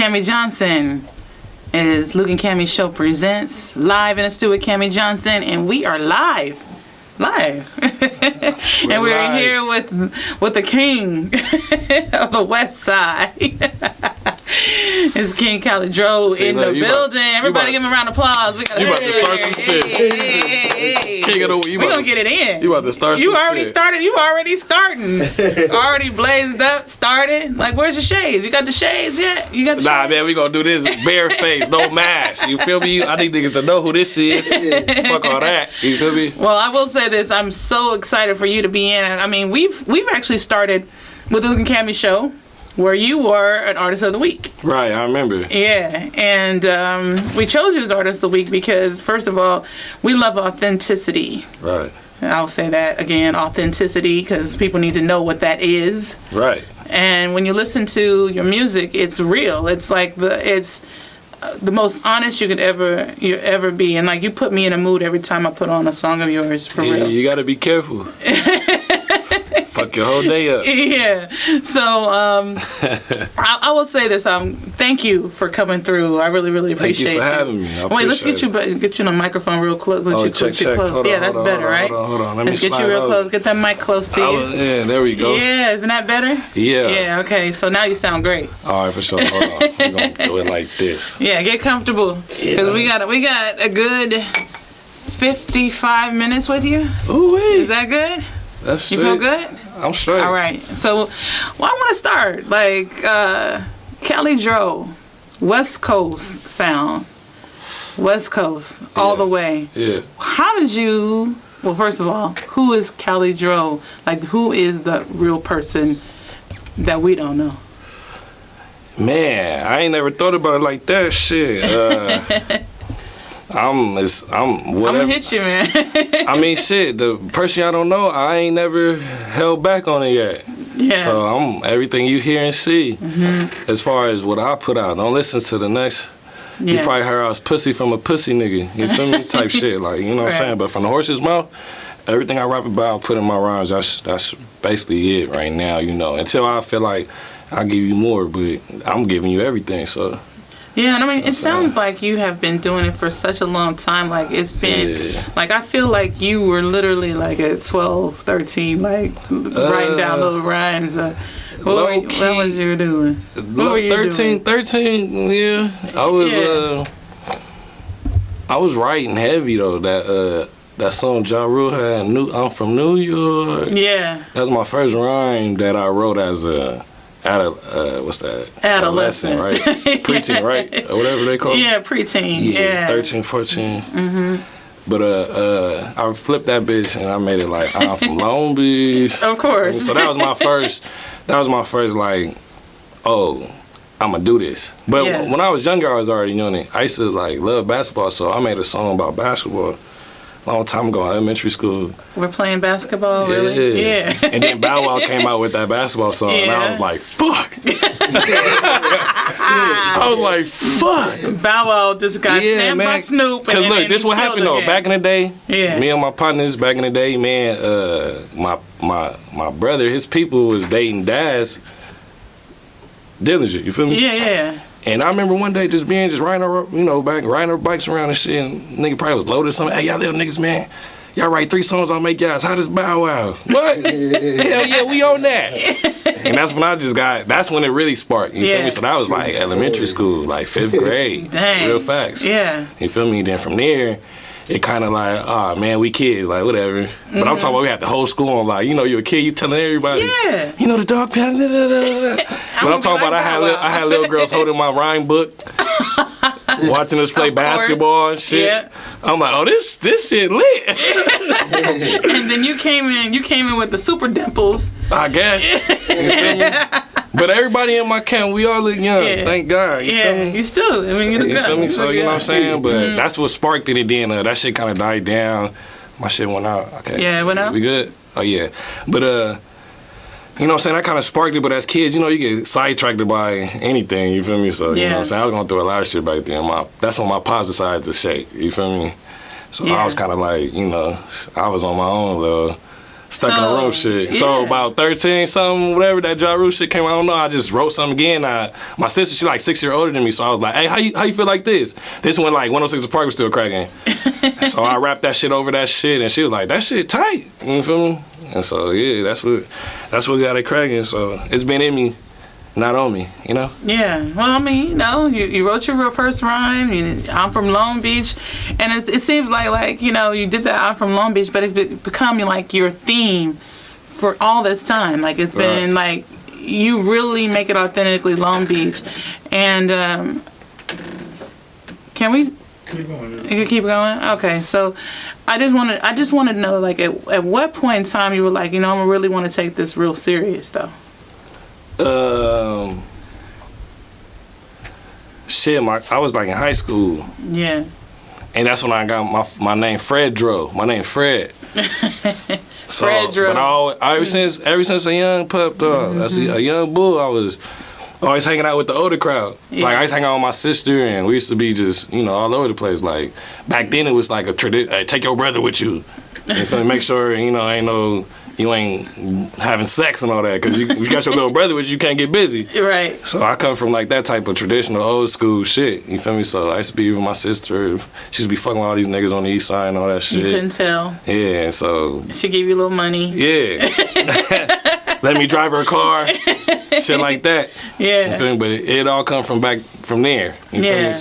Cami Johnson. It is Luke and Cami Show presents live in the studio with Cami Johnson, and we are live. And we're live here with the king of the West Side. It's King Cali Dro in the building. Everybody give him a round of applause. We gotta start some shit. We're gonna get it in. You about to start some shit. You already started. You already starting. Already blazed up, started. Like, where's your shades? You got the shades yet? You got the shades? Man, we gonna do this bare face, no mask. You feel me? I need niggas to know who this is. Fuck all that. You feel me? Well, I will say this. I'm so excited for you to be in. I mean, we've actually started with the Luke and Cami Show, where you were an Artist of the Week. Right, I remember. Yeah, and we chose you as Artist of the Week because, first of all, we love authenticity. Right. And I'll say that again, authenticity, because people need to know what that is. Right. And when you listen to your music, it's real. It's like the most honest you could ever be. And like, you put me in a mood every time I put on a song of yours, for real. You gotta be careful. Fuck your whole day up. Yeah. So I will say this. Thank you for coming through. I really, really appreciate you. Thank you for having me. Wait, let's get you on the microphone real close. Check. Close. Hold yeah, on, that's better, right? Hold on. Let's get you real close. Get that mic close to you. Yeah, there we go. Yeah, isn't that better? Yeah. Yeah. Okay. So now you sound great. All right, for sure. Hold on. We're gonna do it like this. Yeah, get comfortable, because we got a good 55 minutes with you. Ooh, is that good? That's you feel good? I'm straight. All right. So, I want to start like Cali Dro, West Coast sound, West Coast all the way. Yeah. How did you? Well, first of all, who is Cali Dro? Like, who is the real person that we don't know? Man, I ain't never thought about it like that. Shit. I'm gonna hit you, man. I mean, shit. The person I don't know, I ain't never held back on it yet. Yeah. So I'm everything you hear and see. Mm-hmm. As far as what I put out, don't listen to the next. Yeah. You probably heard I was pussy from a pussy nigga. You feel me? Type shit, like, you know what I'm saying. But from the horse's mouth, everything I rap about, put in my rhymes. That's basically it right now. You know, until I feel like I'll give you more, but I'm giving you everything. So. Yeah, and I mean, it sounds like you have been doing it for such a long time. Like, it's been, like, I feel like you were literally, like, at 12, 13, like, writing down little rhymes. What was you doing? What were you 13, yeah. I was writing heavy, though. That song Ja Rule had, I'm from New York. Yeah. That was my first rhyme that I wrote as a... what's that? Adolescent, right? Preteen, right? Or whatever they call it. Yeah, preteen. Yeah. 13, 14. Mm-hmm. But I flipped that bitch and I made it like, I'm from Long Beach. Of course. So that was my first. Like, oh, I'm gonna do this. But when I was younger, I was already doing it. I used to like love basketball, so I made a song about basketball. Long time ago, elementary school. We're playing basketball, really? Yeah. And then Bow Wow came out with that basketball song, and I was like, fuck. I was like, fuck. Bow Wow just got stamped by Snoop. Because look, this what happened, though. Back in the day, me and my partners back in the day, man, my brother, his people was dating Daz Dillinger, you feel me? Yeah. And I remember one day just riding our, riding our bikes around and shit, and nigga probably was loaded or something. Hey, y'all little niggas, man, y'all write 3 songs, I'll make y'all. How does Bow Wow? What? Hell yeah, we on that. And that's when that's when it really sparked, you feel me? So that was like elementary school, like 5th grade. Dang. Real facts. Yeah. You feel me? Then from there, it kind of like, oh man, we kids, like whatever. But I'm talking about we had the whole school on, like, you're a kid, you telling everybody, the dog pound, da, da, da. But I'm talking about I had little girls holding my rhyme book, watching us play basketball and shit. Yeah. I'm like, oh, this shit lit. And then you came in with the super dimples. I guess. You feel me? But everybody in my camp, we all look young. Thank God. You feel me? You still, you look good. You feel me? So, you know what I'm saying? But that's what sparked it. And then that shit kind of died down. My shit went out. Okay. Yeah, it went out? We good? Oh, yeah. But, you know what I'm saying? That kind of sparked it. But as kids, you get sidetracked by anything. You feel me? So, you know what I'm saying? I was going through a lot of shit back then. That's when my pops decided to shake. You feel me? So I was kind of like, I was on my own, though. stuck in the room shit. Yeah. So about 13 something, whatever, that Ja Rule shit came out, I don't know, I just wrote something again. My sister, she like 6 years older than me, so I was like, hey, how you feel like this? This one like 106 Park was still cracking. So I rapped that shit over that shit, and she was like, that shit tight. You feel me? And so yeah, that's what got it cracking. So it's been in me, not on me, you know? Yeah. Well, I mean, you know, you wrote your real first rhyme. I'm from Long Beach. And it seems like, you know, you did that I'm from Long Beach, but it's become like your theme for all this time. Like it's been like, you really make it authentically Long Beach. And can we... Keep going. You can keep going? Okay. So I just want to know, like, at what point in time you were like, you know, I really want to take this real serious, though? I was like in high school. Yeah. And that's when I got my name Fred Dro. My name Fred. So, Fred Dro. But ever since a young pup, as a young bull, I was always hanging out with the older crowd. Yeah. Like I used to hang out with my sister, and we used to be just, you know, all over the place. Like back then, it was like a tradition. Hey, take your brother with you. You feel me? Make sure you ain't having sex and all that, because you got your little brother with you can't get busy. Right. So I come from like that type of traditional old school shit. You feel me? So I used to be with my sister. She used to be fucking with all these niggas on the east side and all that shit. You couldn't tell. Yeah. So she gave you a little money. Yeah. Let me drive her car. Shit like that. Yeah. You feel me? But it all come from there. You feel me?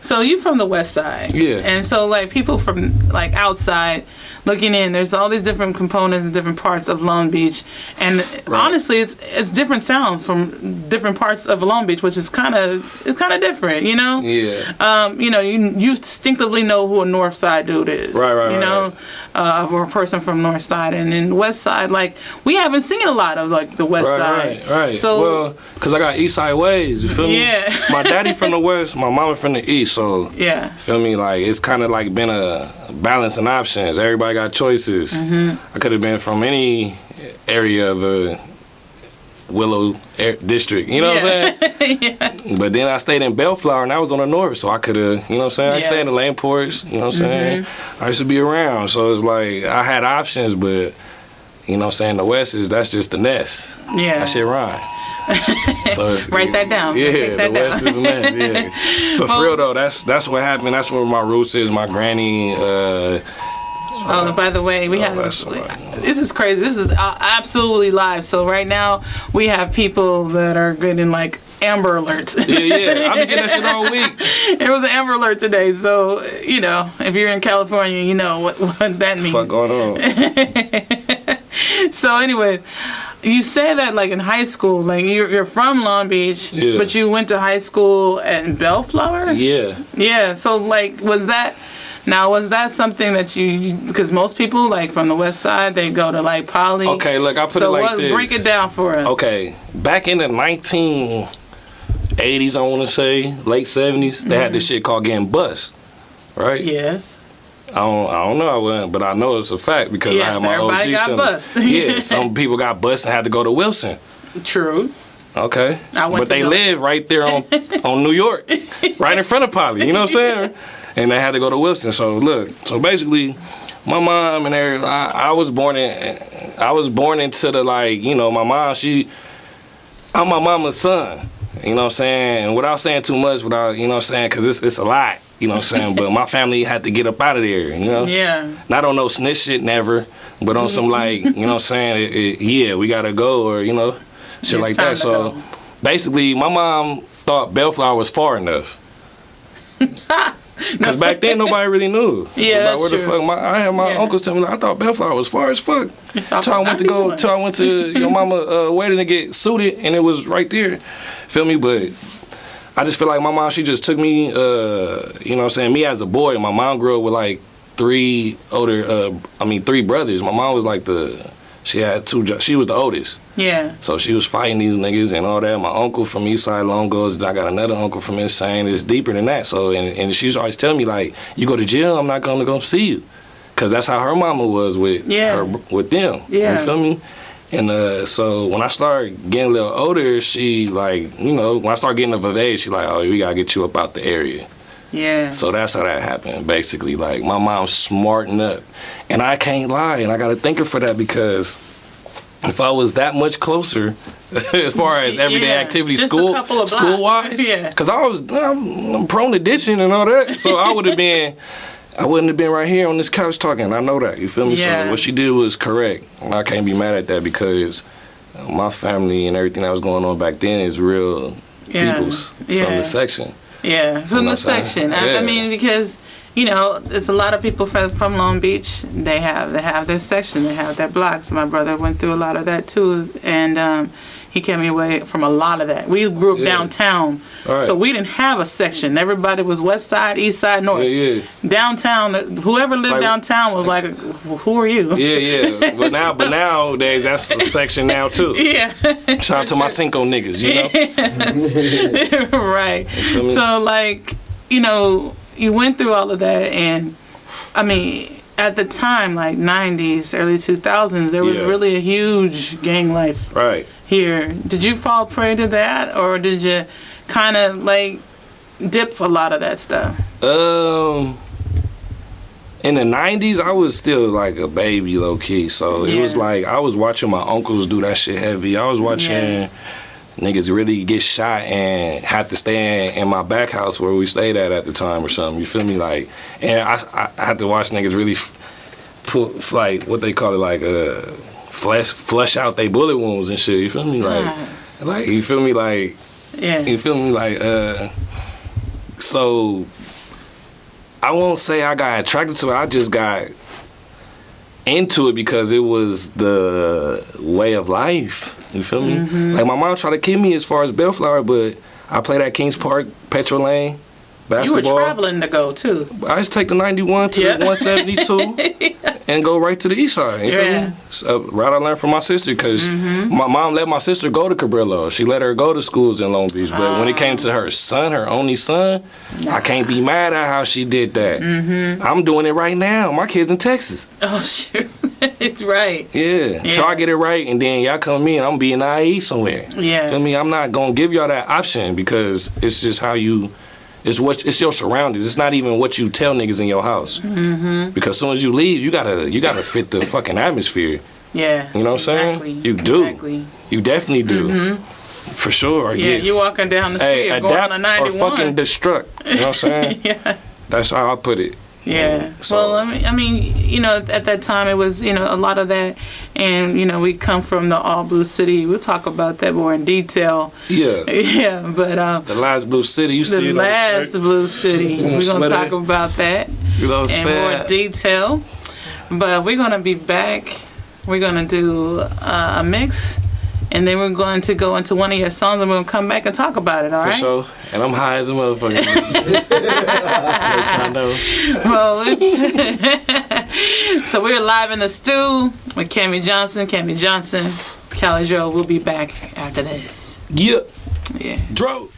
So you from the west side. Yeah. And so like people from like outside looking in, there's all these different components and different parts of Long Beach. And honestly, it's different sounds from different parts of Long Beach, which is kind of different, you know? Yeah. You know, you instinctively know who a north side dude is. Right. You know, or a person from north side. And then west side, like, we haven't seen a lot of like the west side. Right. So, well, because I got east side ways, you feel me? Yeah. My daddy from the west, my mama from the east, so yeah. Feel me? Like it's kind of like been a balancing options. Everybody got choices. Mm-hmm. I could have been from any area of the Willow district, you know what I'm saying? Yeah. But then I stayed in Bellflower, and I was on the north, so I could have, you know what I'm saying? I stayed in the Laneports, you know what I'm saying? I used to be around, so it's like I had options, but you know what I'm saying? The west that's just the nest. Yeah. That shit rhyme. So write that down. Yeah, take that the west is the nest, yeah. But for real though, that's what happened. That's where my roots is. My granny. By the way, we have. This is crazy. This is absolutely live. So right now we have people that are getting like Amber Alerts. Yeah. I've been getting that shit all week. There was an Amber Alert today, so you know if you're in California, you know what that means. What's going on? So anyway, you say that like in high school, like you're from Long Beach, but you went to high school in Bellflower? Yeah. Yeah. So like, was that something that because most people like from the west side, they go to like Poly. Okay, look, I put it like this. Break it down for us. Okay, back in the 1980s, I want to say, late 70s, they had this shit called getting bused, right? Yes. I don't know, I wouldn't, but I know it's a fact because I have my everybody OGs got bused. Yeah, some people got bused and had to go to Wilson. True. Okay. But they live right there on New York, right in front of Poly, you know what I'm saying? And they had to go to Wilson. So look, basically, my mom and everything, I was born into the like, you know, my mom, I'm my mama's son. You know what I'm saying? And without saying too much, you know what I'm saying, because it's a lot. You know what I'm saying? But my family had to get up out of there, you know? Yeah. Not on no snitch shit, never. But on some like, you know what I'm saying? We got to go or, you know, shit like that. So basically, my mom thought Bellflower was far enough. Because back then, nobody really knew. Yeah, that's where true. The fuck I had my uncles tell me, like, I thought Bellflower was far as fuck. Till I went to your mama wedding to get suited, and it was right there. Feel me? But I just feel like my mom, she just took me, you know what I'm saying, me as a boy. My mom grew up with like three brothers. My mom was like she had she was the oldest. Yeah. So she was fighting these niggas and all that. My uncle from East Side Longos, I got another uncle from Insane. It's deeper than that. So, and she's always telling me like, you go to jail, I'm not gonna go see you. Cause that's how her mama was with with them. Yeah. You feel me? And so when I started getting a little older, she like, you know, when I started getting of age, she like, oh, we gotta get you up out the area. Yeah. So that's how that happened, basically. Like, my mom's smarting up. And I can't lie, and I got to thank her for that, because if I was that much closer, as far as everyday activities, school-wise, because I'm prone to ditching and all that, so I wouldn't have been right here on this couch talking. I know that, you feel me? Yeah. So what she did was correct. And I can't be mad at that, because my family and everything that was going on back then is real peoples from the section. Yeah, from the section. I mean, because, you know, there's a lot of people from Long Beach. They have their section. They have their blocks. My brother went through a lot of that too, and he kept me away from a lot of that. We grew up downtown, so we didn't have a section. Everybody was west side, east side, north. Downtown, whoever lived downtown was like, who are you? But nowadays that's a section now too. Shout out to my Cinco niggas, you know. Right. So, like, you know, you went through all of that, and I mean, at the time, like 90s, early 2000s, there was really a huge gang life here. Did you fall prey to that, or did you kind of like dip a lot of that stuff? In the 90s, I was still like a baby, low key. So it was like I was watching my uncles do that shit heavy. I was watching niggas really get shot and have to stay in my back house where we stayed at the time or something. You feel me? Like, and I had to watch niggas really put, like, what they call it, like, flush out they bullet wounds and shit. You feel me? Like, you feel me? Like, you feel me? Like, so I won't say I got attracted to it. I just got into it because it was the way of life. You feel me? Like, my mom tried to keep me as far as Bellflower, but I played at Kings Park, Petro Lane, basketball. You were traveling to go too. I just take the 91 to the 172 and go right to the east side. You feel me? So, right, I learned from my sister, because my mom let my sister go to Cabrillo. She let her go to schools in Long Beach. But when it came to her son, her only son, I can't be mad at how she did that. I'm doing it right now. My kid's in Texas. Oh, shoot. It's right. So I get it right, and then y'all come in, I'm being IE somewhere. Feel me? I'm not gonna give y'all that option, because it's just how you, it's your surroundings. It's not even what you tell niggas in your house. Because as soon as you leave, you gotta fit the fucking atmosphere. You know what I'm saying? You do. You definitely do. For sure. You walking down the street or going on 91. Or fucking destruct. You know what I'm saying? That's how I put it. So. Well, I mean, you know, at that time it was, you know, a lot of that, and you know, we come from the all blue city. We'll talk about that more in detail. But the last blue city, you see it on the last blue city. We're gonna talk about that in more detail. But we're gonna be back. We're gonna do a mix. And then we're going to go into one of your songs, and we're going to come back and talk about it, all right? For sure. And I'm high as a motherfucker. Well, so we're live in the stew with Cami Johnson. Cali Dro. We'll be back after this. Dro.